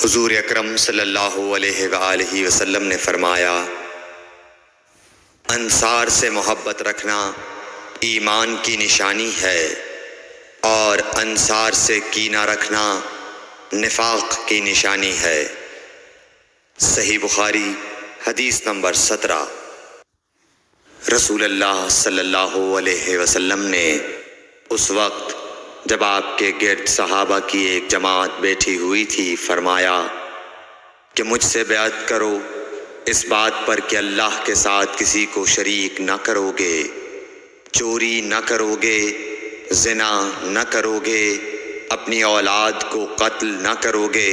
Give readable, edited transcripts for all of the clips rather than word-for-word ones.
حضور اکرم صلی اللہ علیہ وآلہ وسلم نے فرمایا، انصار سے محبت رکھنا ایمان کی نشانی ہے اور انصار سے کینہ رکھنا نفاق کی نشانی ہے۔ صحیح بخاری حدیث نمبر 17۔ رسول اللہ صلی اللہ علیہ وسلم نے اس وقت جب آپ کے گرد صحابہ کی ایک جماعت بیٹھی ہوئی تھی فرمایا کہ مجھ سے بیعت کرو اس بات پر کہ اللہ کے ساتھ کسی کو شریک نہ کرو گے، چوری نہ کرو گے، زنا نہ کرو گے، اپنی اولاد کو قتل نہ کرو گے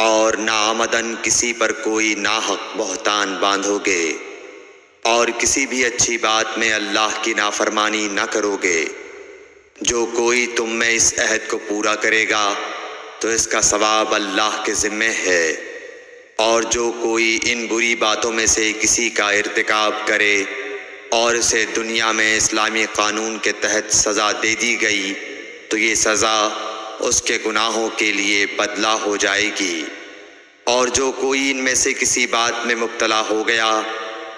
اور ناعمدن کسی پر کوئی ناحق بہتان باندھو گے، اور کسی بھی اچھی بات میں اللہ کی نافرمانی نہ کرو گے۔ جو کوئی تم میں اس عہد کو پورا کرے گا تو اس کا ثواب اللہ کے ذمہ ہے، اور جو کوئی ان بری باتوں میں سے کسی کا ارتکاب کرے اور اسے دنیا میں اسلامی قانون کے تحت سزا دے دی گئی تو یہ سزا اس کے گناہوں کے لیے بدلہ ہو جائے گی، اور جو کوئی ان میں سے کسی بات میں مبتلا ہو گیا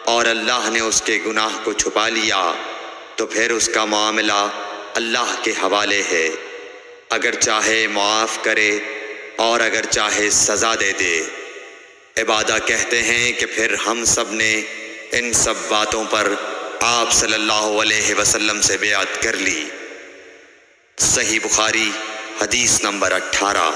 اور اللہ نے اس کے گناہ کو چھپا لیا تو پھر اس کا معاملہ اللہ کے حوالے ہے، اگر چاہے معاف کرے اور اگر چاہے سزا دے دے۔ عبادہ کہتے ہیں کہ پھر ہم سب نے ان سب باتوں پر آپ صلی اللہ علیہ وسلم سے بیعت کر لی۔ صحیح بخاری حدیث نمبر 18۔